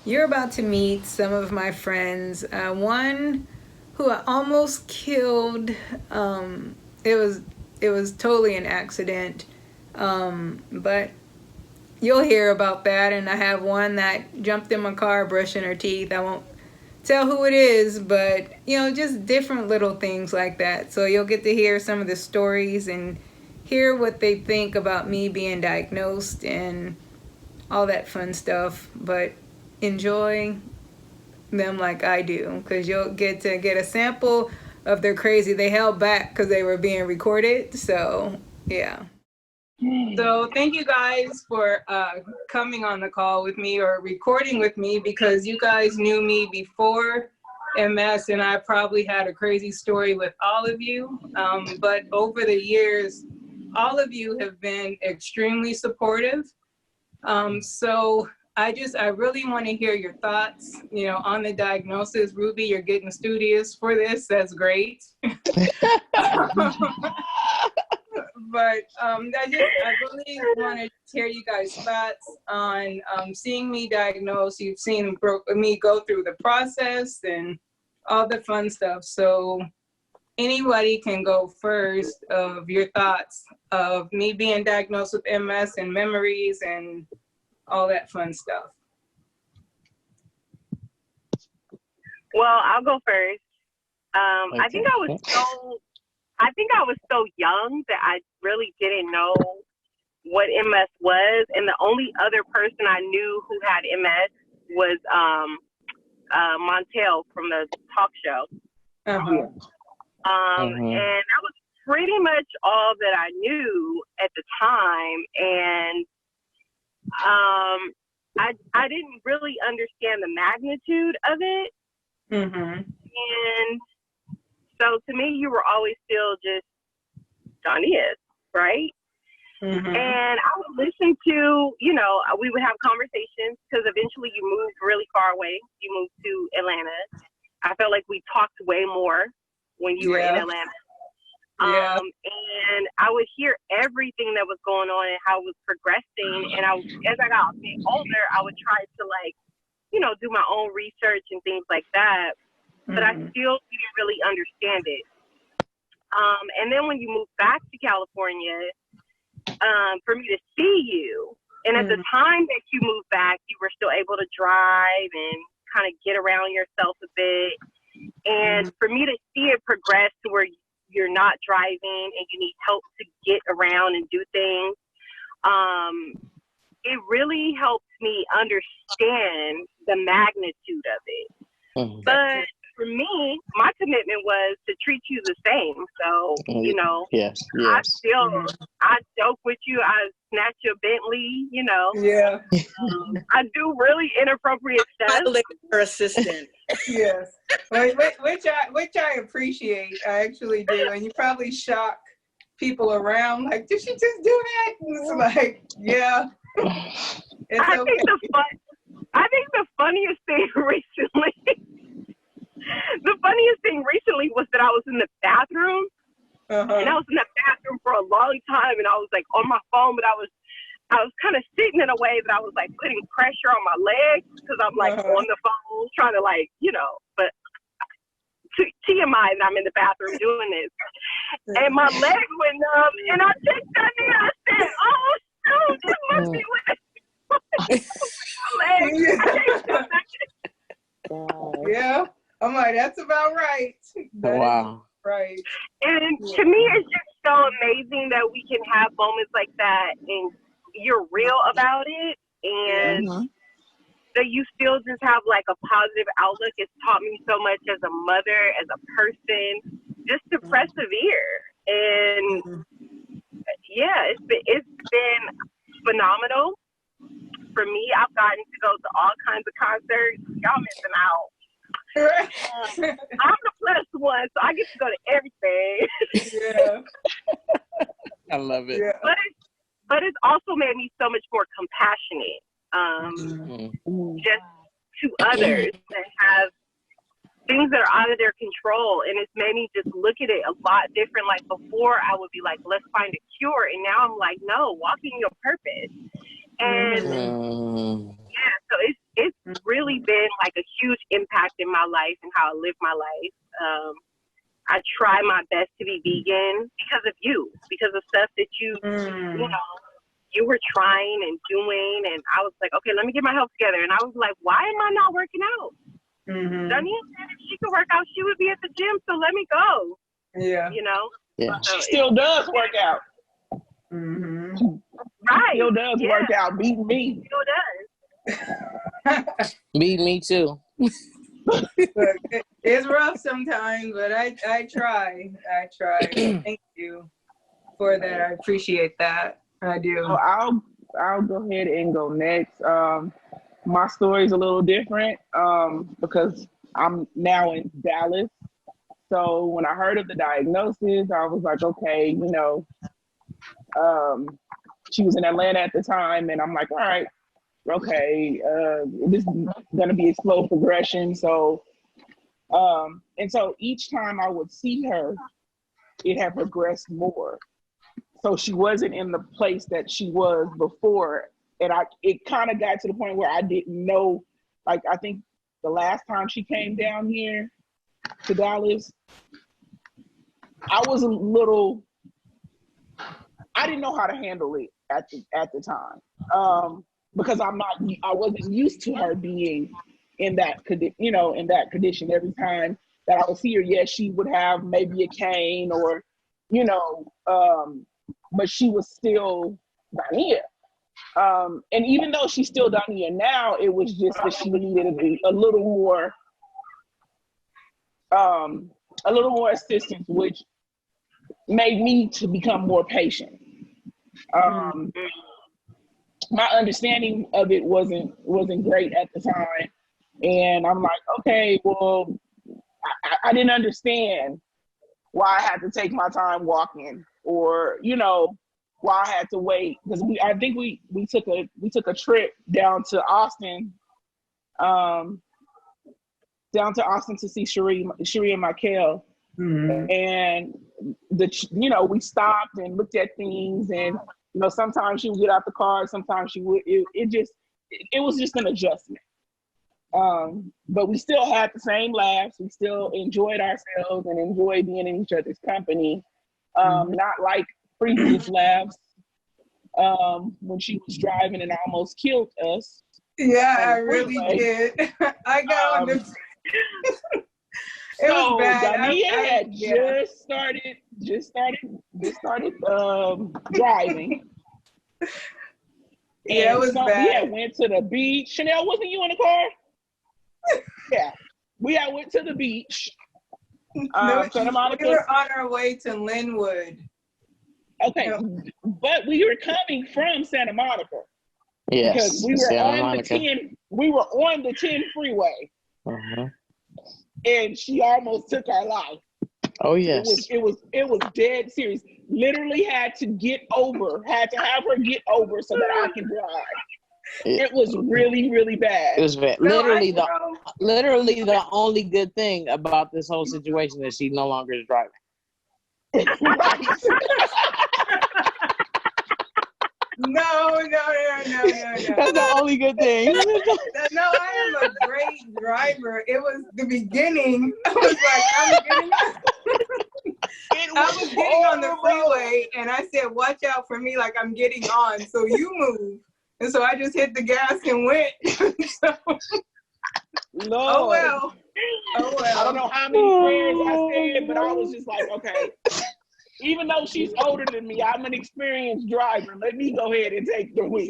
You're about to meet some of my friends. One who I almost killed. Um, it was it was totally an accident, but you'll hear about that. And I have one that jumped in my car brushing her teeth. I won't tell who it is, but just different little things like that. So you'll get to hear some of the stories and hear what they think about me being diagnosed and all that fun stuff. But enjoy them like I do, because you'll get to get a sample of their crazy. They held back because they were being recorded. So yeah. So thank you guys for coming on the call with me or recording with me, because you guys knew me before MS, and I probably had a crazy story with all of you. But over the years, all of you have been extremely supportive. So I really want to hear your thoughts, on the diagnosis. Ruby, you're getting studious for this. That's great. But I really want to hear you guys' thoughts on seeing me diagnosed. You've seen me go through the process and all the fun stuff. So anybody can go first of your thoughts of me being diagnosed with MS and memories and all that fun stuff. Well, I'll go first. Okay. I think I was so young that I really didn't know what MS was, and the only other person I knew who had MS was Montel from the talk show. Uh-huh. And that was pretty much all that I knew at the time, and I didn't really understand the magnitude of it. Mm-hmm. And so to me, you were always still just Johnny is, right? Mm-hmm. And I would listen to, we would have conversations, because eventually you moved really far away. You moved to Atlanta. I felt like we talked way more when you were in Atlanta. Yeah. And I would hear everything that was going on and how it was progressing. And as I got a bit older, I would try to do my own research and things like that. But I still didn't really understand it. And then when you moved back to California, for me to see you, and at the time that you moved back, you were still able to drive and kind of get around yourself a bit. And for me to see it progress to where you're not driving and you need help to get around and do things, it really helped me understand the magnitude of it. But for me, my commitment was to treat you the same. So, Yes. I joke with you. I snatch your Bentley, Yeah. I do really inappropriate stuff. Her assistant. Yes. Which I appreciate. I actually do. And you probably shock people around. Like, did she just do that? And it's like, yeah. It's I okay. think the funniest thing recently was that I was in the bathroom, and I was in the bathroom for a long time, and I was like on my phone, but I was kind of sitting in a way that I was like putting pressure on my legs, because I'm like on the phone trying to but TMI that I'm in the bathroom doing this, and my legs went numb, and I checked that in. I said, "Oh shoot, this must be what." Yeah, I'm like, that's about right. Wow. Right. And to me, it's just so amazing that we can have moments like that, and you're real about it, and that you still just have like a positive outlook. It's taught me so much as a mother, as a person, just to persevere. And yeah, it's been phenomenal. For me, I've gotten to go to all kinds of concerts. Y'all missing out. I'm the plus one, so I get to go to everything. Yeah. I love it. Yeah. But it's also made me so much more compassionate, just to others that have things that are out of their control. And it's made me just look at it a lot different. Like before, I would be like, let's find a cure. And now I'm like, no, walk in your purpose. And yeah, so it's really been like a huge impact in my life and how I live my life. I try my best to be vegan because of you, because of stuff that you know, you were trying and doing. And I was like, okay, let me get my health together. And I was like, why am I not working out? Dania said if she could work out, she would be at the gym. So let me go. Yeah. You know? Yeah. So She still does work out. Right. Still does work out. Beat me. Still does. Beat me too. Look, it's rough sometimes, but I try. Thank you for that. I appreciate that. I do. So I'll go ahead and go next. My story's a little different because I'm now in Dallas. So when I heard of the diagnosis, I was like, okay, you know, she was in Atlanta at the time, and I'm like, all right, okay, this is gonna be a slow progression. So, and so each time I would see her, it had progressed more. So she wasn't in the place that she was before. And it kind of got to the point where I didn't know, like, I think the last time she came down here to Dallas, I was I didn't know how to handle it at the time. Because I wasn't used to her being in that condition. Every time that I would see her, yes, she would have maybe a cane or, you know, but she was still Dania. And even though she's still Dania now, it was just that she needed a little more assistance, which made me to become more patient. My understanding of it wasn't great at the time, and I'm like, okay, well, I didn't understand why I had to take my time walking, or, you know, why I had to wait, because I think we took a trip down to Austin, to see Cherie and Michael, and we stopped and looked at things, and you know, sometimes she would get out the car, sometimes she would. It was just an adjustment. But we still had the same laughs. We still enjoyed ourselves and enjoyed being in each other's company. Not like previous laughs when she was driving and almost killed us. Yeah, I really did. I got on the. It was bad. Dania had just started driving. Yeah, it was bad. We had went to the beach. Chanel, wasn't you in the car? Yeah, we had went to the beach. Santa Monica. We were on our way to Linwood. Okay, but we were coming from Santa Monica. Yes, because we were on the 10 freeway. And she almost took our life. Oh yes. It was dead serious. Literally had to have her get over so that I can drive. It was really, really bad. It was bad. Literally the only good thing about this whole situation is she no longer is driving. Right. No. That's the only good thing. No, I am a great driver. It was the beginning. I was getting on the freeway, and I said, watch out for me, like I'm getting on, so you move. And so I just hit the gas and went. So, oh well. I don't know how many prayers I said, but I was just like, okay. Even though she's older than me, I'm an experienced driver. Let me go ahead and take the wheel.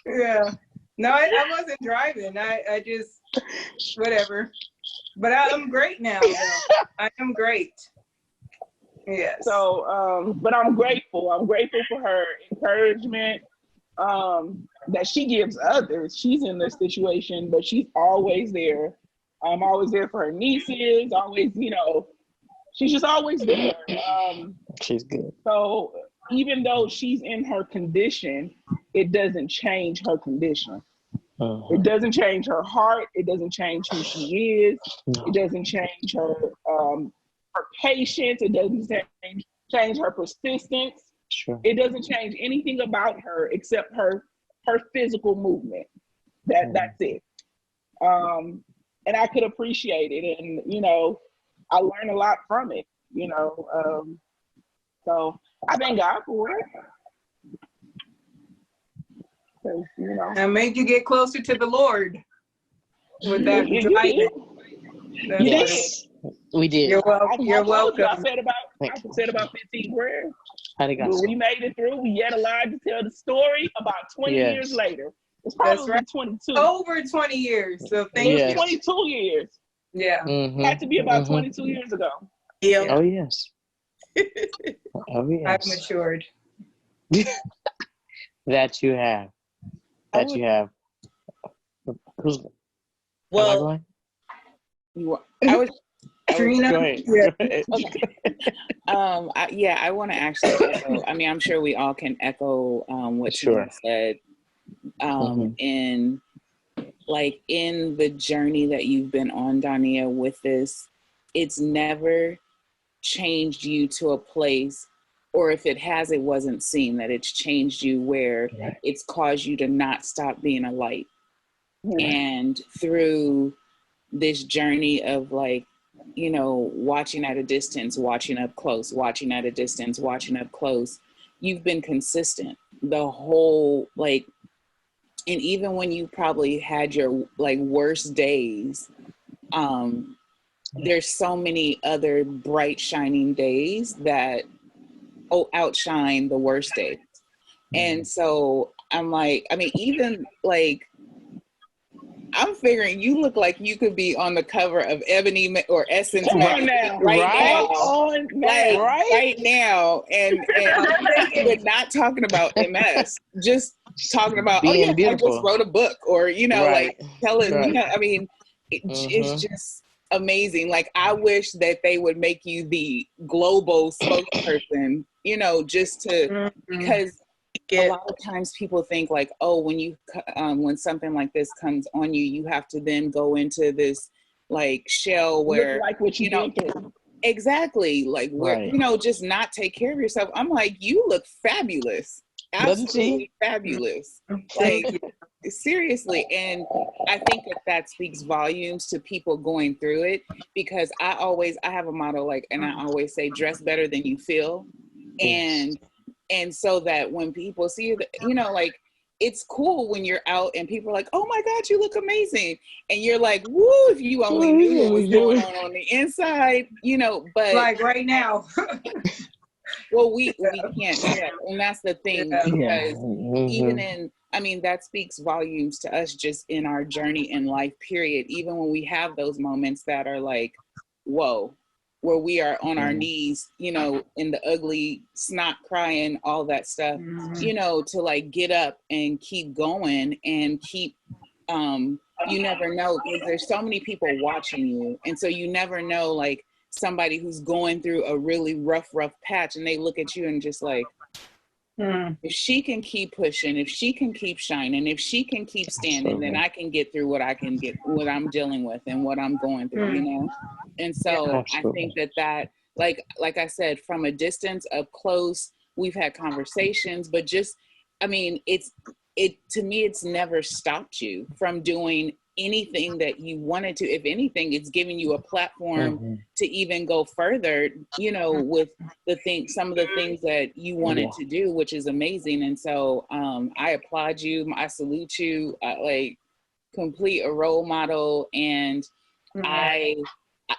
Yeah. No, I wasn't driving. I just, whatever. But I'm great now, though. I am great. Yes. So, but I'm grateful. I'm grateful for her encouragement that she gives others. She's in this situation, but she's always there. I'm always there for her nieces, always, you know, she's just always there. She's good. So even though she's in her condition, it doesn't change her condition. It doesn't change her heart. It doesn't change who she is. No. It doesn't change her patience. It doesn't change her persistence. Sure. It doesn't change anything about her except her physical movement. That's it. And I could appreciate it, and I learned a lot from it. So I thank God for it. And made you get closer to the Lord with that you driving. did. You did. We did. You're welcome. You're welcome. I said about 15 prayers. But we made it through. We yet alive to tell the story about 20 years later. It's probably 22. Over 20 years. So thank you. 22 years. Yeah. Mm-hmm. Had to be about 22 years ago. Yeah. Oh, yes. Oh, yes. I've matured. That you have. You have. Who's? Well, I was. Trina. Go ahead. Yeah. Okay. I want to actually echo. I mean, I'm sure we all can echo what Trina said. In the journey that you've been on, Dania, with this, it's never changed you to a place, or if it has, it wasn't seen that it's changed you where it's caused you to not stop being a light. And through this journey of watching at a distance, watching up close, watching at a distance, watching up close, you've been consistent the whole, and even when you probably had your worst days, there's so many other bright shining days that outshine the worst days. And so I'm I'm figuring you look like you could be on the cover of Ebony or Essence magazine right now, and but not talking about MS, just talking about being beautiful. I just wrote a book, or telling it's just amazing. I wish that they would make you the global spokesperson, just to because. A lot of times people think when something like this comes on you, you have to then go into this shell where look like what you do. Exactly. Just not take care of yourself. I'm like, you look fabulous. Absolutely fabulous. Seriously. And I think that speaks volumes to people going through it, because I have a motto, and I always say, dress better than you feel. And so that when people see you, it's cool when you're out and people are like, oh my God, you look amazing. And you're like, woo, if you only knew what was going on the inside, but right now. Well, we can't, and that's the thing, because even that speaks volumes to us just in our journey in life, period. Even when we have those moments that are whoa, where we are on our knees, in the ugly snot crying, all that stuff, to get up and keep going and keep, you never know, because there's so many people watching you. And so you never know, somebody who's going through a really rough patch, and they look at you and just if she can keep pushing, if she can keep shining, if she can keep standing, then I can get through what I'm dealing with and what I'm going through, And so I think that like I said, from a distance, up close, we've had conversations, but just, to me, it's never stopped you from doing anything that you wanted to. If anything, it's giving you a platform to even go further, with some of the things that you wanted to do, which is amazing. And so I applaud you. I salute you. Complete a role model. And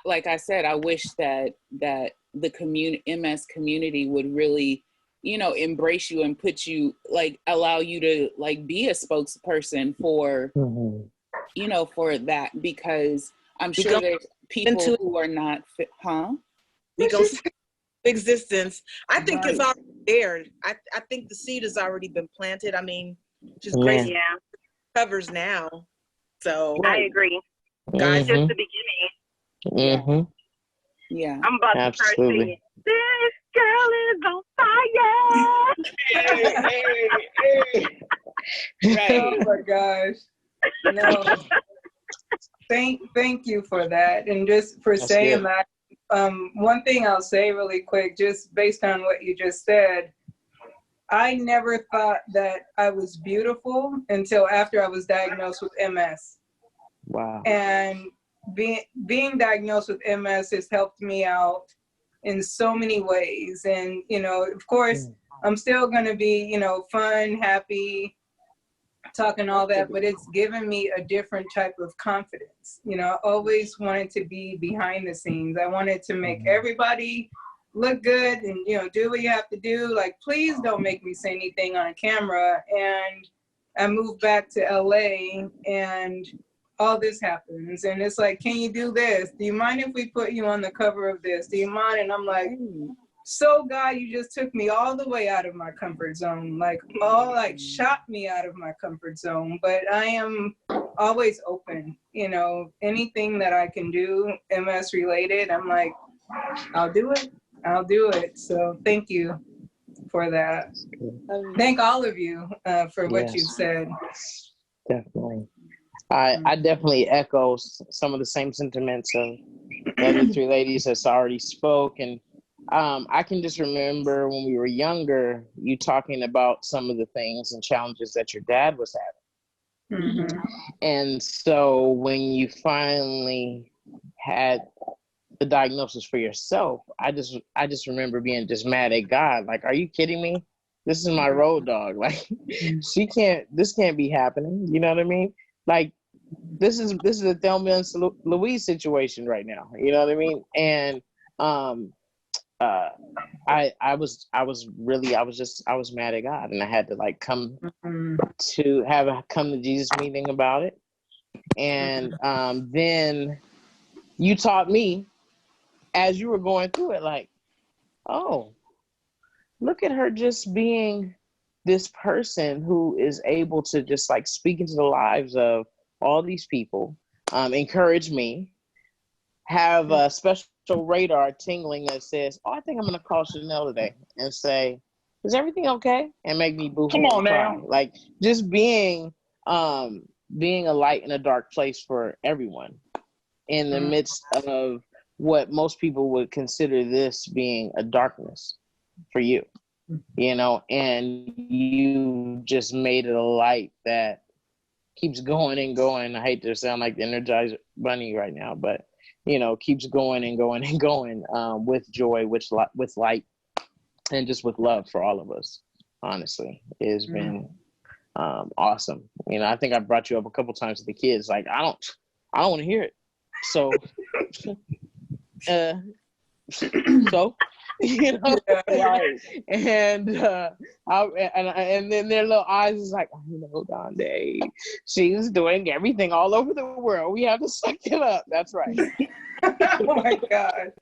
like I said, I wish that the MS community would really, embrace you and put you, allow you to be a spokesperson for, for that, because I'm sure there's people who are not fit, We go existence. I think it's already there. I think the seed has already been planted. Just grace covers now. So I agree. Guys, just the beginning. Yeah. I'm about to start singing. This girl is on fire. Right. Oh my gosh. No. Thank you for that, and just for saying that. One thing I'll say really quick, just based on what you just said, I never thought that I was beautiful until after I was diagnosed with MS. Wow. And being diagnosed with MS has helped me out in so many ways. And, you know, of course, I'm still going to be, you know, fun, happy, talking all that, but it's given me a different type of confidence. You know, I always wanted to be behind the scenes. I wanted to make everybody look good and, you know, do what you have to do. Like, please don't make me say anything on camera. And I moved back to LA and all this happens. And it's like, can you do this? Do you mind if we put you on the cover of this? Do you mind? And I'm like, so God, you just took me all the way out of my comfort zone, like shot me out of my comfort zone. But I am always open, you know, anything that I can do MS related, I'm like, I'll do it. I'll do it. So thank you for that. Thank all of you for what you've said. Definitely. I definitely echo some of the same sentiments of the other three ladies that's already spoke. And I can just remember when we were younger, you talking about some of the things and challenges that your dad was having. And so when you finally had the diagnosis for yourself, I just remember being just mad at God. Like, are you kidding me? This is my road dog. Like, this can't be happening. You know what I mean? Like, this is a Thelma and Louise situation right now. You know what I mean? And I was mad at God, and I had to like come to Jesus meeting about it. And then you taught me as you were going through it, like, oh, look at her just being this person who is able to just like speak into the lives of all these people, encourage me, have a special radar tingling that says, oh, I think I'm going to call Chanel today and say, is everything okay? And make me boo-hoo. Come on cry. now. Like, just being a light in a dark place for everyone in the midst of what most people would consider this being a darkness for you, you know, and you just made it a light that keeps going and going. I hate to sound like the Energizer Bunny right now, but, you know, keeps going and going and going with joy, with light, and just with love for all of us. Honestly, it has been awesome. You know, I think I brought you up a couple times with the kids. Like, I don't want to hear it. So, you know, Right. and then their little eyes is like, oh, you know, Donde, she's doing everything all over the world. We have to suck it up. That's right. Oh my God.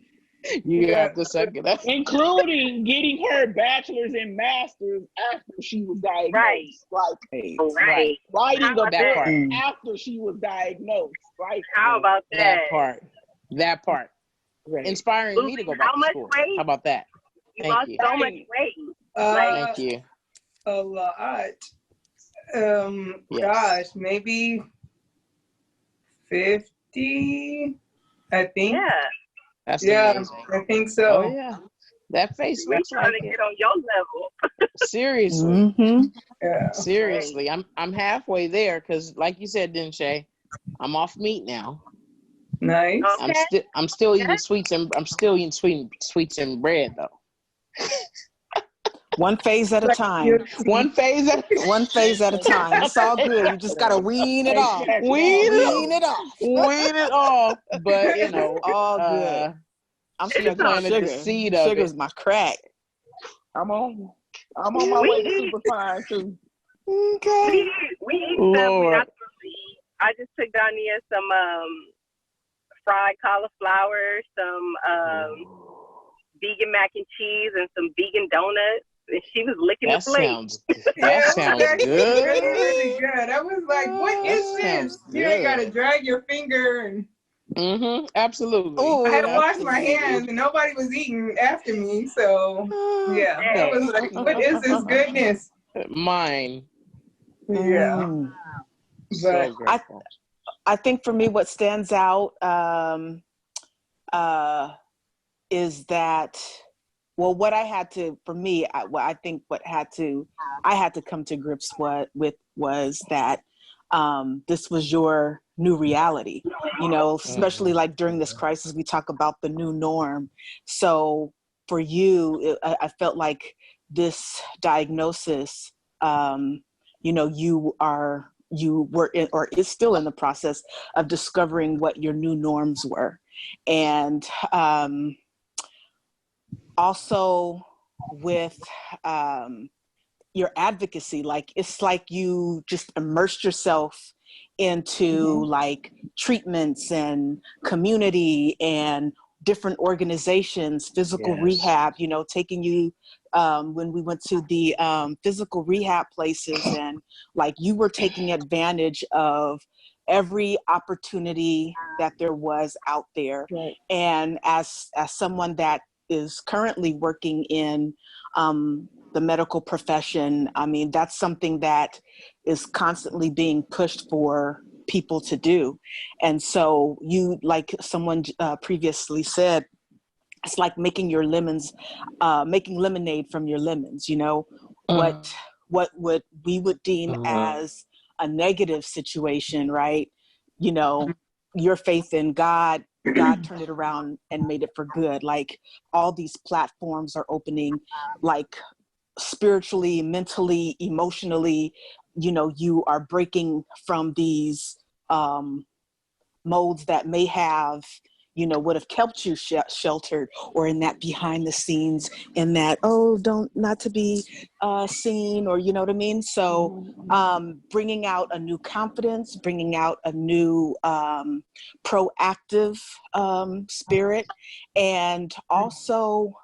You have to suck it up. Including getting her bachelor's and master's after she was diagnosed. Right. Like, writing a book part. after she was diagnosed. Right. How about that? That part. Right. Inspiring me to go back to school. Weight? How about that? You lost so much weight. Thank you. A lot. Yes. Gosh, maybe 50, I think. Yeah. That's amazing. I think so. Oh yeah. That face looks trying like to get on your level. Seriously. Yeah. Seriously. I'm halfway there because, like you said, didn't Shay? I'm off meat now. Nice. Okay. I'm still eating sweets and bread though. One phase at a time. One phase at a time. It's all good. You just gotta wean it off. Wean it off. But you know, all good. I'm still planting the seed of Sugar's it. my crack. I'm on my way to Superfine too. Okay. We eat some. I just took Dania some fried cauliflower, some vegan mac and cheese, and some vegan donuts. And she was licking the plate. That sounds good. Really good. I was like, what is this? You ain't gotta drag your finger and absolutely. I had to wash my hands and nobody was eating after me. So yeah. I was like, what is this goodness? Mine. Yeah. So I think for me what stands out is that, well, what I had to, for me, I think what I had to come to grips with was that this was your new reality, you know, especially like during this crisis, we talk about the new norm. So for you, I felt like this diagnosis, you know, you were in, or is still in the process of discovering what your new norms were. And also with your advocacy, like it's like you just immersed yourself into like treatments and community and different organizations, physical rehab, you know, taking you when we went to the physical rehab places, and like you were taking advantage of every opportunity that there was out there. Right. And as someone that is currently working in the medical profession, I mean, that's something that is constantly being pushed for people to do. And so you, like someone previously said, it's like making your lemons, making lemonade from your lemons, you know, what would we would deem as a negative situation, right? You know, your faith in God turned it around and made it for good. Like all these platforms are opening, like spiritually, mentally, emotionally, you know, you are breaking from these molds that may have, you know, would have kept you sheltered, or in that behind the scenes, in that, oh, not to be seen, or you know what I mean? So bringing out a new confidence, bringing out a new proactive spirit, and also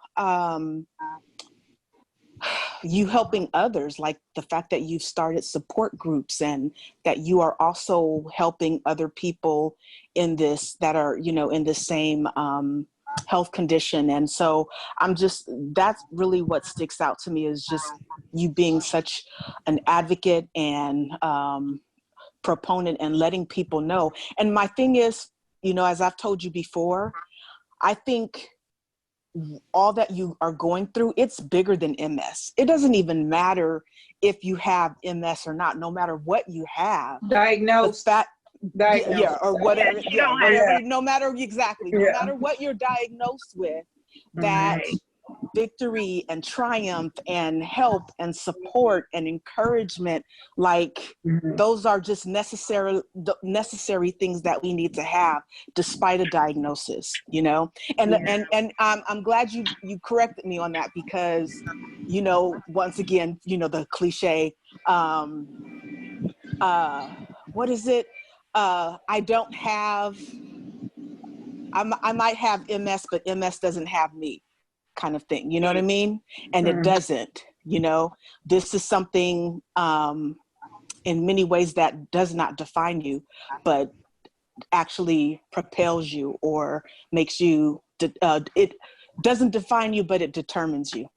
you helping others, like the fact that you've started support groups and that you are also helping other people in this, that are, you know, in the same health condition. And so that's really what sticks out to me, is just you being such an advocate and proponent and letting people know. And my thing is, you know, as I've told you before, I think all that you are going through, it's bigger than MS. It doesn't even matter if you have MS or not, no matter what you have. Diagnosed. Yeah, or whatever. Yeah, whatever. No matter exactly, no matter what you're diagnosed with, that victory and triumph and help and support and encouragement, like those are just necessary things that we need to have despite a diagnosis, you know. And I'm glad you corrected me on that, because, you know, once again, you know, the cliche, what is it? I might have MS, but MS doesn't have me, kind of thing. You know what I mean? And it doesn't, you know, this is something in many ways that does not define you, but actually propels you or makes you, it doesn't define you, but it determines you.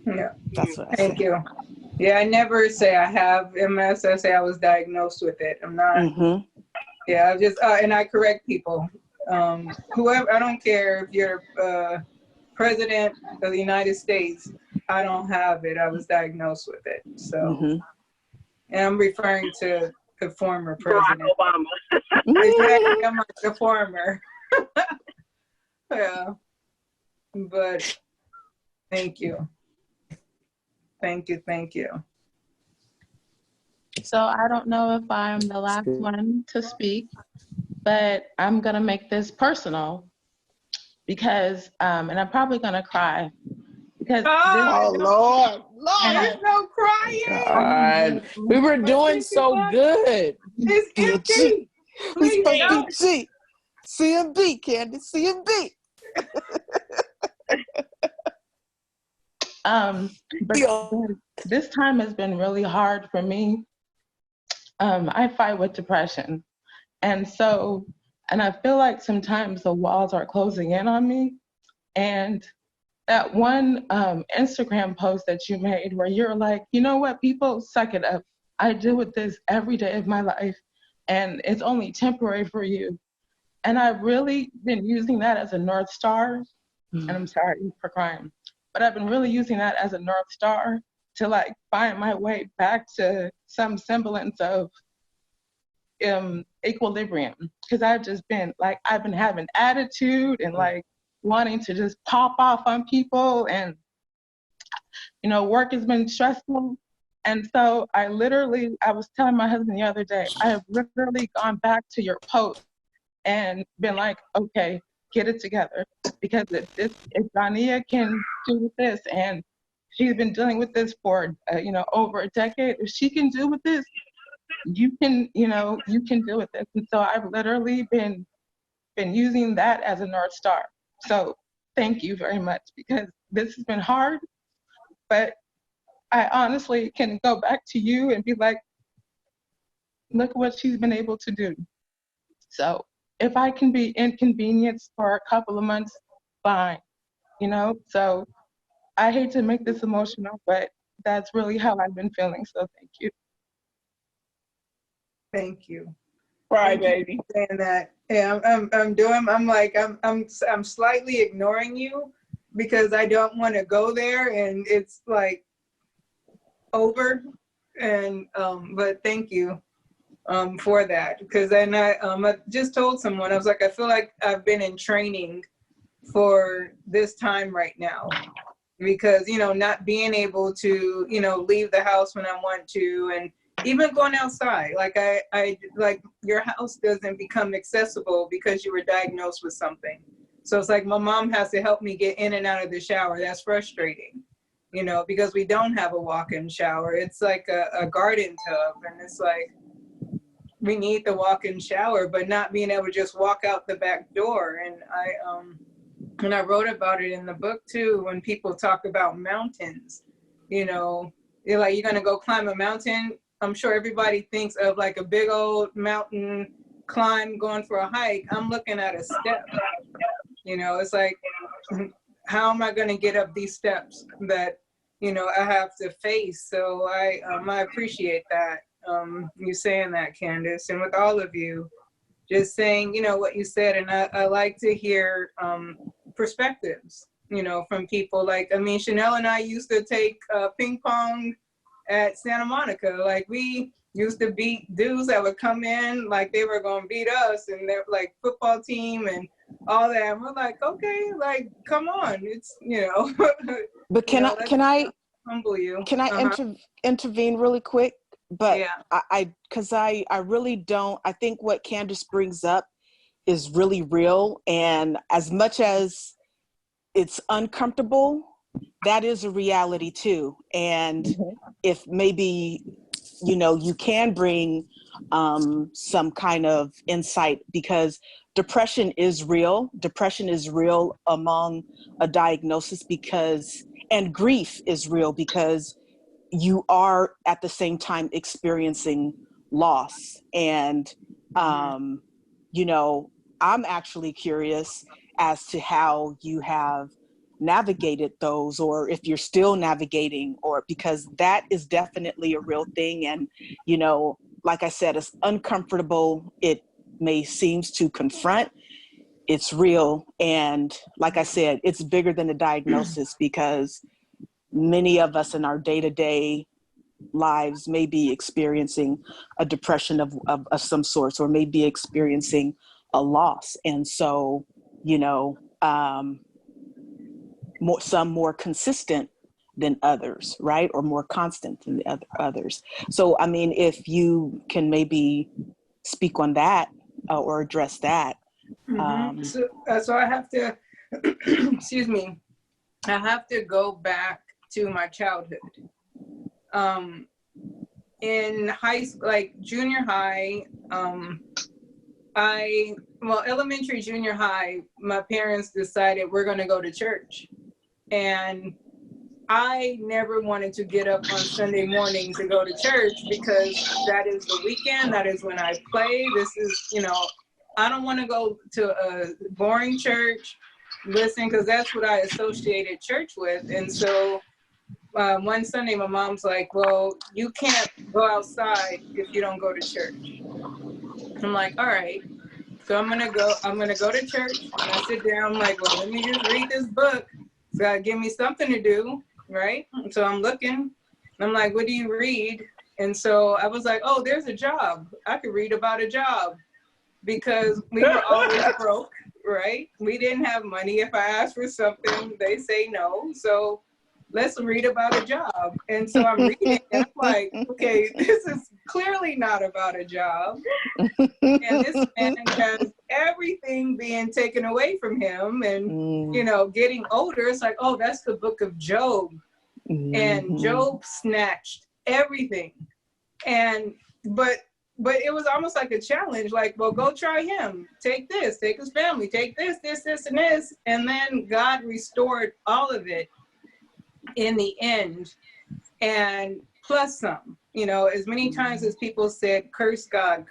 Yeah. That's what I Thank say. you. Yeah, I never say I have MS. I say I was diagnosed with it. I'm not. Yeah, I just and I correct people. Whoever, I don't care if you're president of the United States, I don't have it. I was diagnosed with it. So, and I'm referring to the former president. Barack Obama. Exactly, I'm like the former. Yeah, but thank you. Thank you. So I don't know if I'm the last one to speak, but I'm going to make this personal because, and I'm probably going to cry because Lord, there's no crying. God, we were doing so good. It's empty. We supposed to be CMB, Candy, CMB. But this time has been really hard for me. I fight with depression. And I feel like sometimes the walls are closing in on me. And that one Instagram post that you made where you're like, you know what, people, suck it up. I deal with this every day of my life and it's only temporary for you. And I've really been using that as a North Star. And I'm sorry for crying, but I've been really using that as a North Star to like find my way back to some semblance of equilibrium, because I've just been like, I've been having attitude and like wanting to just pop off on people, and work has been stressful. And so I was telling my husband the other day, I have literally gone back to your post and been like, okay, get it together. Because if Dania can do with this, and she's been dealing with this for, over a decade, if she can deal with this, you can deal with this. And so I've literally been using that as a North Star. So thank you very much, because this has been hard, but I honestly can go back to you and be like, look what she's been able to do. So if I can be inconvenienced for a couple of months, fine, So I hate to make this emotional, but that's really how I've been feeling. So thank you. Thank you. Right, baby. Saying that. Yeah, I'm slightly ignoring you because I don't want to go there, and it's like over. And but thank you for that, because then I just told someone, I was like, I feel like I've been in training for this time right now, because not being able to leave the house when I want to, and even going outside, like I like your house doesn't become accessible because you were diagnosed with something. So it's like my mom has to help me get in and out of the shower. That's frustrating, because we don't have a walk-in shower. It's like a garden tub, and it's like we need the walk-in shower, but not being able to just walk out the back door. And I wrote about it in the book too, when people talk about mountains, you're like, you're gonna go climb a mountain. I'm sure everybody thinks of like a big old mountain climb going for a hike. I'm looking at a step, it's like, how am I gonna get up these steps that, I have to face? So I appreciate that, you saying that, Candace, and with all of you, just saying, what you said. And I like to hear perspectives, from people. Like, Chanel and I used to take ping pong at Santa Monica. Like, we used to beat dudes that would come in like they were going to beat us, and they're like football team and all that. And we're like, okay, like, come on. It's, But can I humble you. Can I intervene really quick? But yeah. Because I really don't, I think what Candace brings up is really real. And as much as it's uncomfortable, that is a reality too. And if maybe, you can bring some kind of insight, because depression is real. Depression is real among a diagnosis, and grief is real, because you are at the same time experiencing loss. And, I'm actually curious as to how you have navigated those, or if you're still navigating, or because that is definitely a real thing. And, like I said, it's uncomfortable. It may seems to confront. It's real. And like I said, it's bigger than a diagnosis, because many of us in our day-to-day lives may be experiencing a depression of some sort, or may be experiencing a loss. And so, some more consistent than others, right? Or more constant than the others. So, if you can maybe speak on that or address that. So I have to, excuse me, I have to go back to my childhood. In high school, like junior high, elementary, junior high, my parents decided we're going to go to church. And I never wanted to get up on Sunday morning to go to church, because that is the weekend. That is when I play. This is, I don't want to go to a boring church, listen, because that's what I associated church with. And so one Sunday, my mom's like, well, you can't go outside if you don't go to church. I'm like, all right. So I'm gonna go to church. And I sit down, I'm like, well, let me just read this book. It's gotta give me something to do, right? And so I'm looking. I'm like, what do you read? And so I was like, oh, there's a job. I could read about a job, because we were always broke, right? We didn't have money. If I asked for something, they say no. So let's read about a job. And so I'm reading and I'm like, okay, this is clearly not about a job. And this man has everything being taken away from him and, you know, getting older. It's like, oh, that's the book of Job. And Job snatched everything. And, but it was almost like a challenge, like, well, go try him. Take this, take his family, take this, and this. And then God restored all of it in the end, and plus some. You know, as many times as people said, curse God,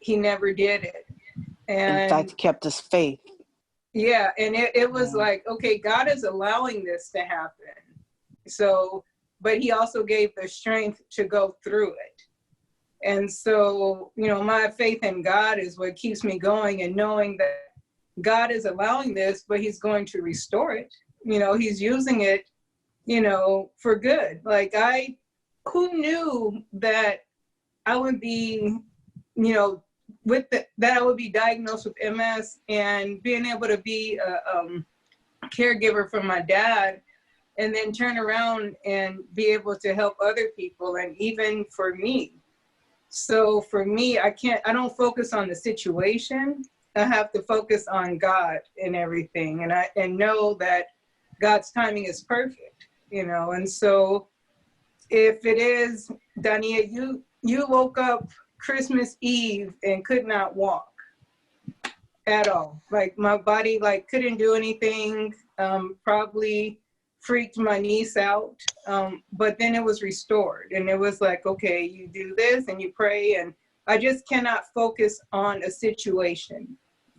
he never did it. And in fact, he kept his faith. Yeah, and it was like, okay, God is allowing this to happen. So, but he also gave the strength to go through it. And so, you know, my faith in God is what keeps me going, and knowing that God is allowing this, but he's going to restore it. You know, he's using it, you know, for good. Like who knew that I would be, you know, that I would be diagnosed with MS and being able to be a caregiver for my dad, and then turn around and be able to help other people, and even for me. So for me, I don't focus on the situation. I have to focus on God and everything, and know that God's timing is perfect, you know. And so if it is, Dania, you woke up Christmas Eve and could not walk at all. Like my body like couldn't do anything, probably freaked my niece out. But then it was restored, and it was like, okay, you do this and you pray, and I just cannot focus on a situation.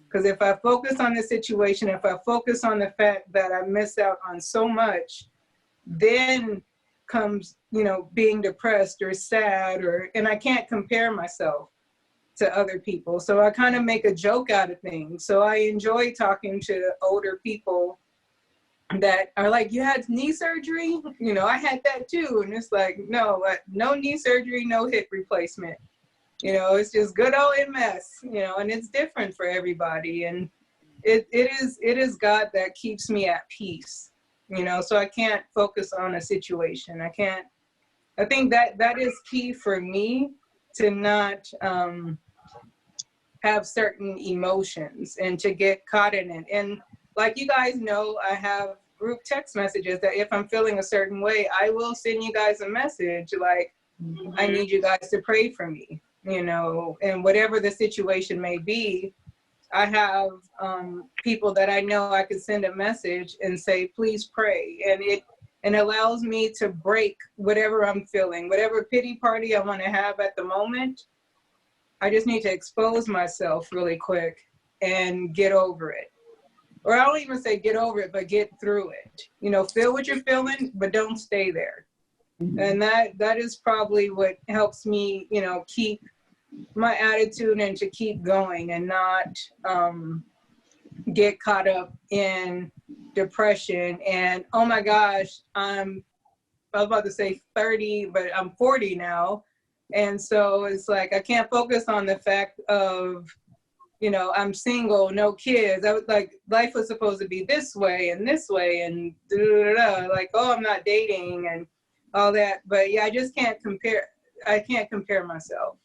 Because if I focus on the situation, if I focus on the fact that I miss out on so much, then comes, you know, being depressed or sad, and I can't compare myself to other people. So I kind of make a joke out of things. So I enjoy talking to older people that are like, you had knee surgery? You know, I had that too. And it's like, no knee surgery, no hip replacement. You know, it's just good old MS, you know, and it's different for everybody. And it is God that keeps me at peace, you know, so I can't focus on a situation. I think that is key for me, to not have certain emotions and to get caught in it. And like you guys know, I have group text messages that if I'm feeling a certain way, I will send you guys a message like, I need you guys to pray for me. You know, and whatever the situation may be, I have people that I know I can send a message and say, please pray. And it allows me to break whatever I'm feeling, whatever pity party I want to have at the moment. I just need to expose myself really quick and get over it. Or I don't even say get over it, but get through it. You know, feel what you're feeling, but don't stay there. And that is probably what helps me, you know, keep my attitude and to keep going, and not get caught up in depression. And oh my gosh, I was about to say 30, but I'm 40 now. And so it's like, I can't focus on the fact of, you know, I'm single, no kids. I was like, life was supposed to be this way, and like, oh, I'm not dating and all that. But yeah, I just can't compare. I can't compare myself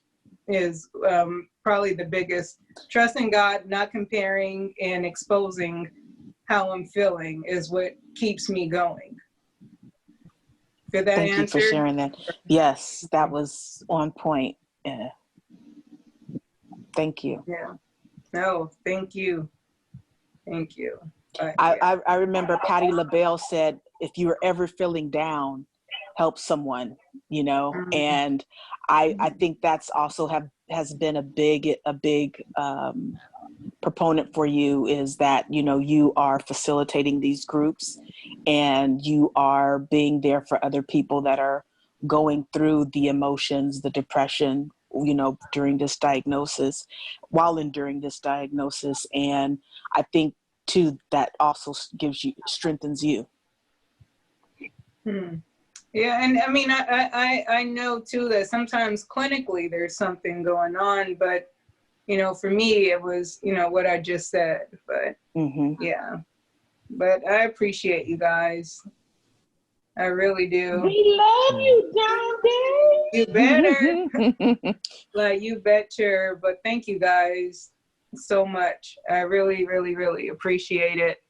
is probably the biggest. Trusting God, not comparing, and exposing how I'm feeling is what keeps me going. Did that Thank answer? you for sharing that. Yes, that was on point. Yeah. Thank you. Yeah. No, thank you. Thank you. I remember Patti LaBelle said, if you are ever feeling down, help someone, you know. And I think that's also has been a big proponent for you, is that, you know, you are facilitating these groups and you are being there for other people that are going through the emotions, the depression, you know, during this diagnosis, while enduring this diagnosis. And I think too, that also strengthens you. Yeah, and I mean, I know too that sometimes clinically there's something going on, but for me it was what I just said. But yeah, but I appreciate you guys. I really do. We love you, Dondi. You better. Like you betcha. But thank you guys so much. I really, really, really appreciate it.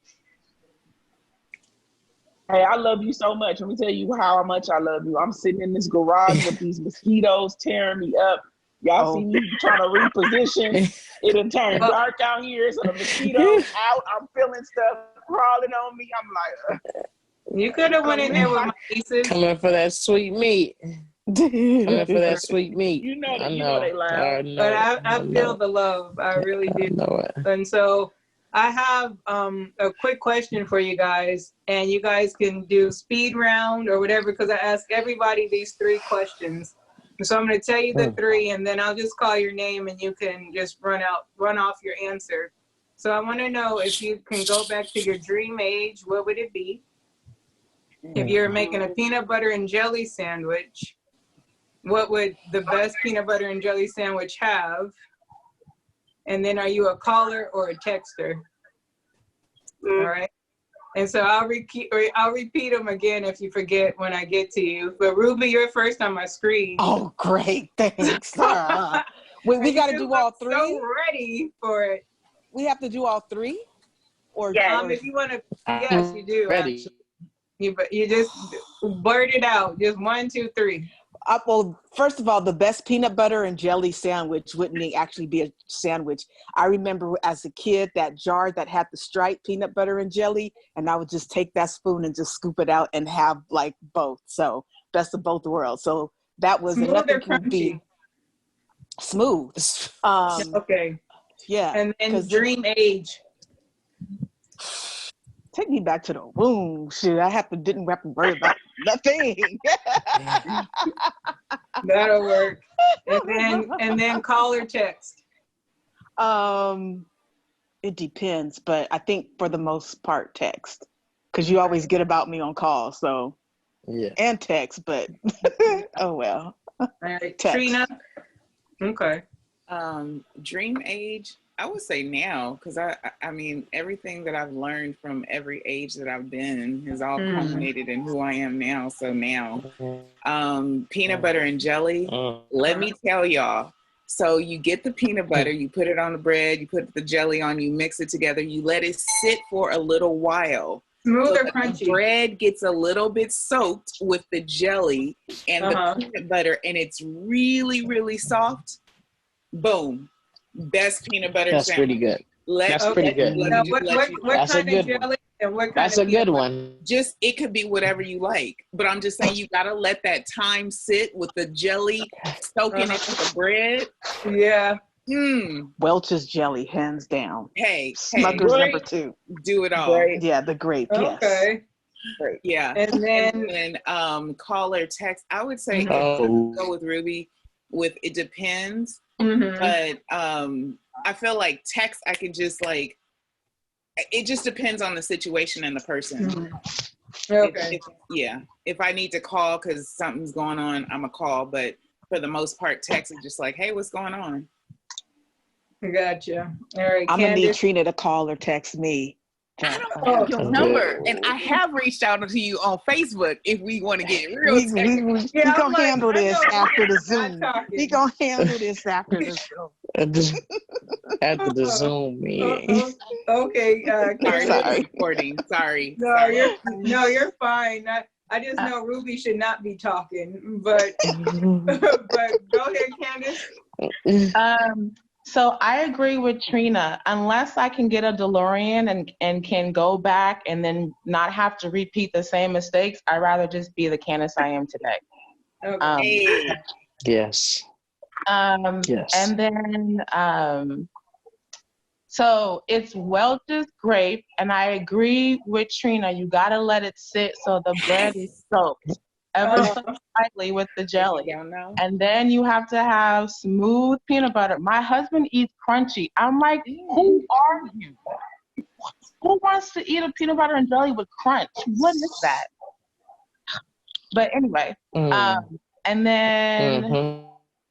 Hey, I love you so much. Let me tell you how much I love you. I'm sitting in this garage with these mosquitoes tearing me up. Y'all see me trying to reposition. It done turned dark out here, so the mosquitoes out. I'm feeling stuff crawling on me. I'm like, you could have went in there with my nieces. Coming for that sweet meat. Coming for that sweet meat. You know they laugh. But I feel the love. I really do. I know it. And so I have a quick question for you guys, and you guys can do speed round or whatever, because I ask everybody these 3 questions. So I'm going to tell you the 3, and then I'll just call your name, and you can just run off your answer. So I want to know, if you can go back to your dream age, what would it be? If you're making a peanut butter and jelly sandwich, what would the best peanut butter and jelly sandwich have? And then, are you a caller or a texter? All right. And so I'll repeat them again if you forget when I get to you. But Ruby, you're first on my screen. Oh, great. Thanks. We got to do all 3? So ready for it. We have to do all 3? Or if you want to, yes, you do. Ready. Actually. You just blurt it out. Just 1, 2, 3. Well, first of all, the best peanut butter and jelly sandwich wouldn't actually be a sandwich. I remember as a kid that jar that had the striped peanut butter and jelly, and I would just take that spoon and just scoop it out and have like both. So best of both worlds. So that was Smooth or crunchy? Smooth. Okay. Yeah. And then dream age. Take me back to the womb. Shit, didn't have to worry about nothing. That'll work. And then call or text. It depends, but I think for the most part text, because you always get about me on call. So yeah, and text, but oh well. All right, text. Trina. Okay. Dream age, I would say now, because I mean, everything that I've learned from every age that I've been has all culminated in who I am now. So now, peanut butter and jelly, let me tell y'all. So you get the peanut butter, you put it on the bread, you put the jelly on, you mix it together, you let it sit for a little while. Smooth so or crunchy? The bread gets a little bit soaked with the jelly and the peanut butter, and it's really, really soft. Boom. Best peanut butter That's sandwich. pretty good. That's pretty good. What kind of jelly and what kind That's a good one. Just, it could be whatever you like. But I'm just saying, you got to let that time sit with the jelly soaking into the bread. Yeah. Welch's jelly, hands down. Hey, Smucker's number 2. Do it all. Grape. Yeah, the grape. Okay. Yes. Yeah. And then call or text. I would say go with Ruby. It depends. But I feel like text, I could just like, it just depends on the situation and the person. Okay. If I need to call because something's going on, I'm a call. But for the most part, text is just like, hey, what's going on? Gotcha. All right. I'm gonna need Trina to call or text me. I don't have your number, and I have reached out to you on Facebook if we want to get real. We gonna handle this after the Zoom. We gonna handle this after the Zoom. After the Zoom meeting. Okay. Sorry. Recording. Sorry. No, you're fine. I just know Ruby should not be talking, but but go ahead, Candace. So I agree with Trina. Unless I can get a DeLorean and can go back and then not have to repeat the same mistakes, I'd rather just be the Candace I am today. Okay. Yes. Yes. And then, so it's Welch's grape, and I agree with Trina. You gotta let it sit so the bread is soaked ever so slightly with the jelly. And then you have to have smooth peanut butter. My husband eats crunchy. I'm like, who are you? Who wants to eat a peanut butter and jelly with crunch? What is that? But anyway, and then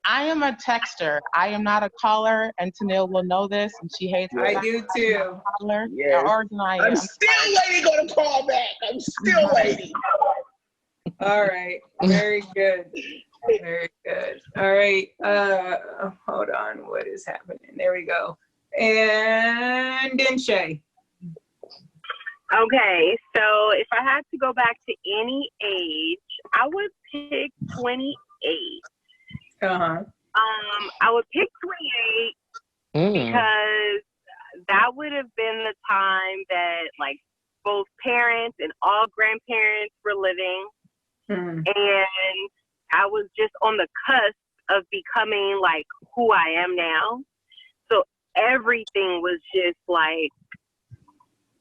I am a texter. I am not a caller, and Tanil will know this, and she hates it. I do too. Caller. Yes. I'm still waiting on a call back. I'm still waiting. All right. Very good. Very good. All right. Hold on. What is happening? There we go. And then Shay. Okay, so if I had to go back to any age, I would pick 28. I would pick 28 because that would have been the time that like both parents and all grandparents were living, and I was just on the cusp of becoming like who I am now. So everything was just like,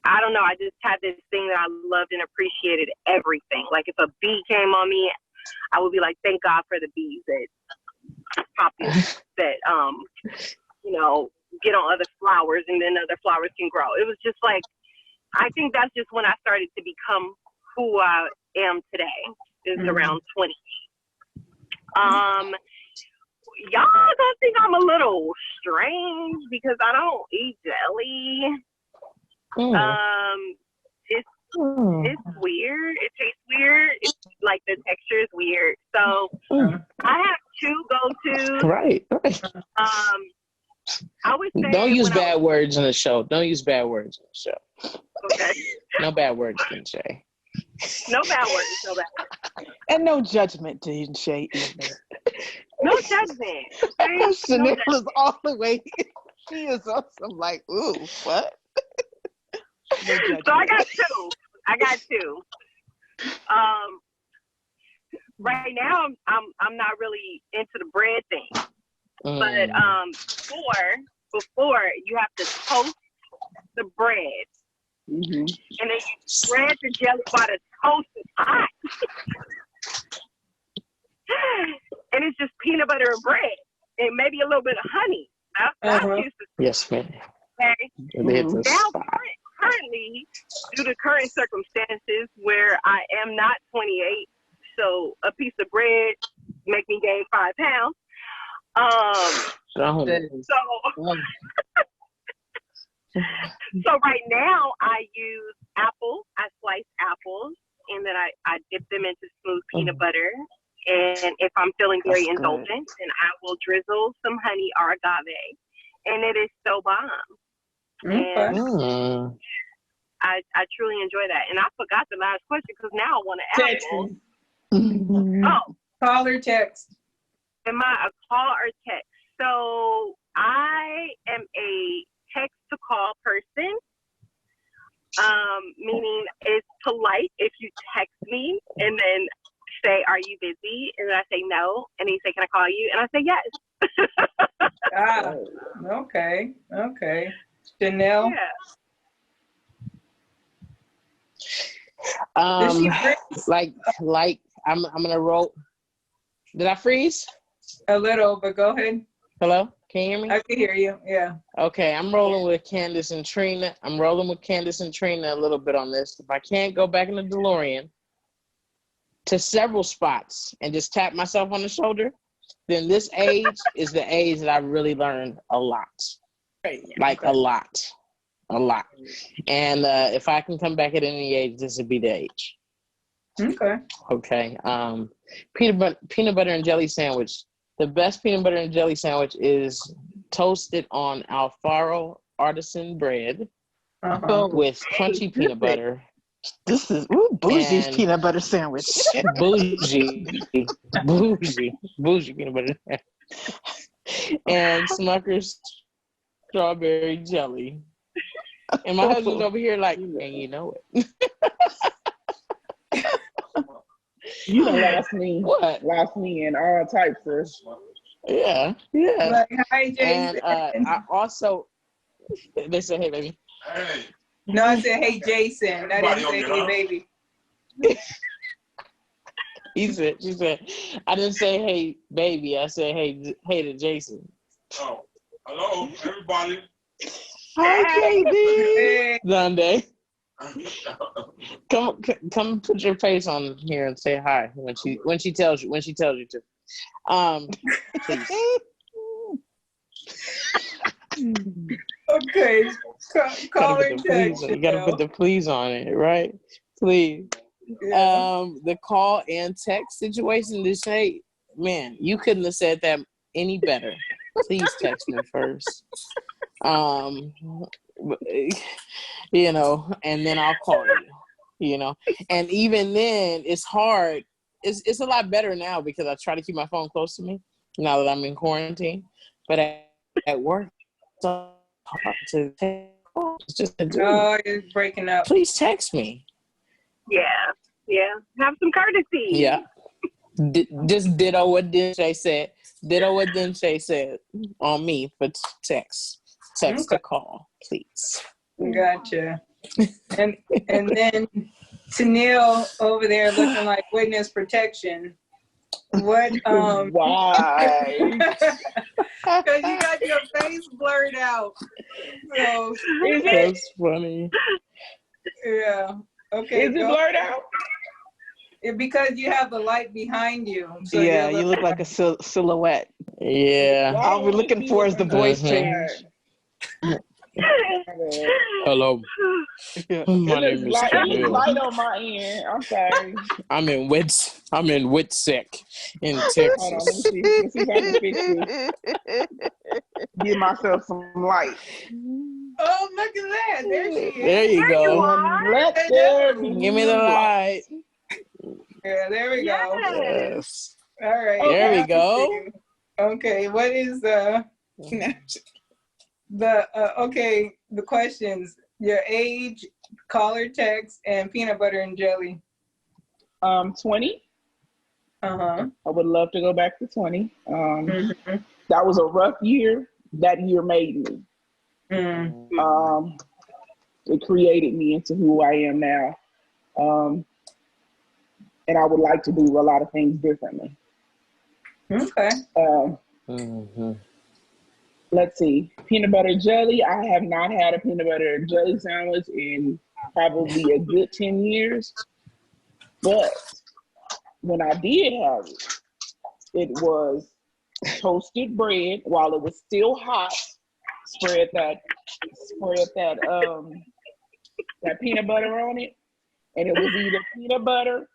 I don't know, I just had this thing that I loved and appreciated everything. Like if a bee came on me, I would be like, thank God for the bees that that you know, get on other flowers and then other flowers can grow. It was just like, I think that's just when I started to become who I am today. Is around 20. Y'all gonna think I'm a little strange because I don't eat jelly. It's weird. It tastes weird. It's like the texture is weird. So I have two go-tos. Right. I would say don't use bad words in the show. Don't use bad words in the show. Okay. No bad words, Dean Shay. No bad words. No bad words. And no judgment, Dean Shay. No judgment. Okay? Chanel is all the way. She is awesome. Like, ooh, what? So I got two. Right now I'm not really into the bread thing. But before you have to toast the bread. And then you spread the jelly while the toast is hot. And it's just peanut butter and bread. And maybe a little bit of honey. That's what I used to. Yes, ma'am. Okay. Now currently, due to current circumstances where I am not 28, so a piece of bread make me gain 5 pounds. So right now I use apple. I slice apples and then I dip them into smooth peanut butter. And if I'm feeling very indulgent, then I will drizzle some honey or agave. And it is so bomb. And I truly enjoy that. And I forgot the last question because now I want to ask. Call or text? Am I a call or text? So I am a text to call person, meaning it's polite if you text me and then say, are you busy? And then I say no. And then you say, can I call you? And I say yes. Okay. Chanel? Yeah. Like I'm gonna roll. Did I freeze? A little, but go ahead. Hello? Can you hear me? I can hear you, yeah. Okay, I'm rolling with Candace and Trina. a little bit on this. If I can't go back in the DeLorean to several spots and just tap myself on the shoulder, then this age is the age that I really learned a lot. Like a lot. And if I can come back at any age, this would be the age. Okay. Peanut butter and jelly sandwich. The best peanut butter and jelly sandwich is toasted on Alfaro artisan bread with crunchy peanut butter. This is bougie's peanut butter sandwich. bougie peanut butter. And Smucker's strawberry jelly. And my husband's over here like, and you know it. You done lost me. What? Lost me in all types of. Yeah. Like, hi, Jason. And I also, they said, hey, baby. Hey. No, I said, hey, Jason. I didn't say, hey, baby. She said, I didn't say, hey, baby. I said, hey to Jason. Oh, hello, everybody. Hi, baby. Hey. Sunday. Come put your face on here and say hi when she tells you to. Please. Okay, call or text. You gotta put the please on it, right? Please. Yeah. The call and text situation. To say, man, you couldn't have said that any better. Please text me first. You know, and then I'll call you. You know, and even then, it's hard. It's a lot better now because I try to keep my phone close to me now that I'm in quarantine. But at work, it's so hard to text. It's just a dude. Oh, it's breaking up. Please text me. Yeah. Have some courtesy. Yeah. Just ditto what Shay said. Ditto what Shay said on me for text to call, please. Gotcha. And then Tennille over there looking like witness protection. What? Why? Because you got your face blurred out. So that's funny. Yeah. Okay. Is it blurred out? Because you have the light behind you. So yeah, you look like a silhouette. Yeah. All we're looking for is the voice change. Hello. My name is It Tennille. is light on my end. I'm sorry. I'm in Whitsick in Texas. Hold on, let me see if I can fix this. Give myself some light. Oh, look at that. There she is. There you go. Let there Give me the light. Yeah, there we go. Yes. All right. There we go. Okay, what is the questions? Your age, caller text, and peanut butter and jelly. 20. Uh-huh. I would love to go back to 20. That was a rough year. That year made me. It created me into who I am now. And I would like to do a lot of things differently. Okay. Let's see. Peanut butter jelly. I have not had a peanut butter jelly sandwich in probably a good 10 years. But when I did have it, it was toasted bread while it was still hot. Spread that peanut butter on it. And it was either peanut butter.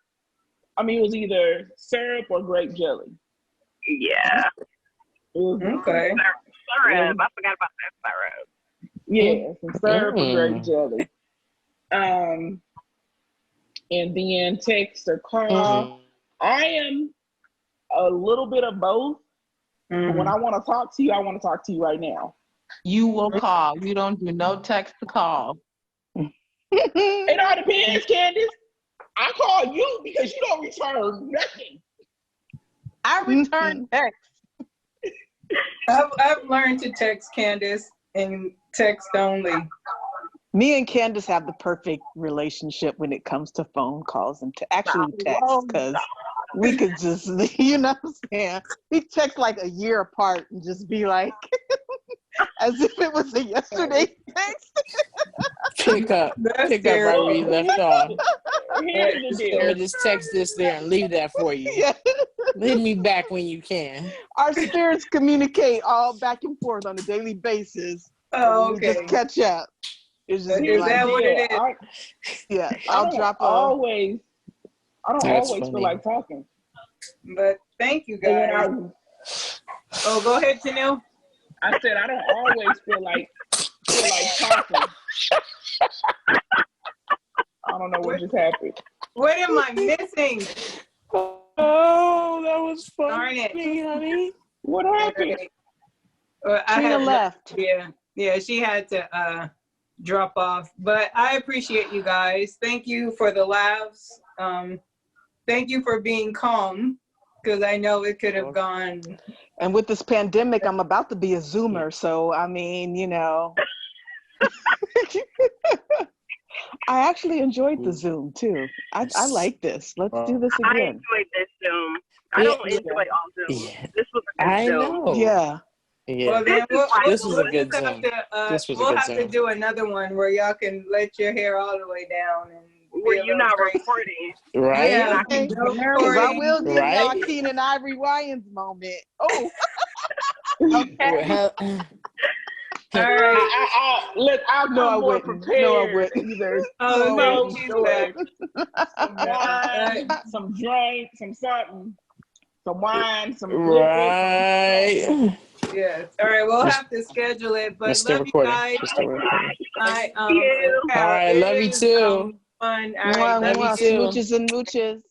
It was either syrup or grape jelly. Yeah. Okay. Syrup. I forgot about that syrup. Yeah, some syrup or grape jelly. And then text or call. I am a little bit of both. But when I want to talk to you, I want to talk to you right now. You will call. You don't do no text to call. It all depends, Candace. I call you because you don't return nothing. I return text. I've learned to text Candace and text only. Me and Candace have the perfect relationship when it comes to phone calls and to actually text, because we could just, you know what I'm saying? We text like a year apart and just be like, as if it was a yesterday text. Pick up right where you left off. Let me just text this there and leave that for you. Yeah. Leave me back when you can. Our spirits communicate all back and forth on a daily basis. Oh, okay. We just catch up. It's just is that what it is? I'll drop a... I don't always feel like talking. But thank you guys. Go ahead, Tennille. I said I don't always feel like talking. I don't know what just happened. What am I missing? Oh, that was funny, Darn it. honey. What happened? Trina left. Yeah, she had to drop off. But I appreciate you guys. Thank you for the laughs. Thank you for being calm, because I know it could have gone. And with this pandemic, I'm about to be a Zoomer. So, I mean, you know. I actually enjoyed the Zoom too. I like this. Let's do this again. I enjoyed this Zoom. I don't enjoy all Zoom. Yeah. This was a good Zoom. Know. Yeah. Yeah. Well, then This was a good just have Zoom. to, This was a we'll good have to Zoom. do another one where y'all can let your hair all the way down and Where be a you're little not crazy. recording. Right? Yeah, Okay. no Because I recording. will give y'all Right? Keenan Ivory Wayans moment. Oh, Okay. All right. Look, I'll no, I come more wouldn't. No, I prepared. wouldn't either. Oh, No, I okay. wouldn't. She's So, back. some wine, some drink, some something. Some wine, some liquor, some Right. Yes. All right. We'll have to schedule it, but We're still love you recording. guys. We're still recording. I You. All right. it Love you is, too. fun. All Mwah, right. Love you mwah. too. Smooches and mooches.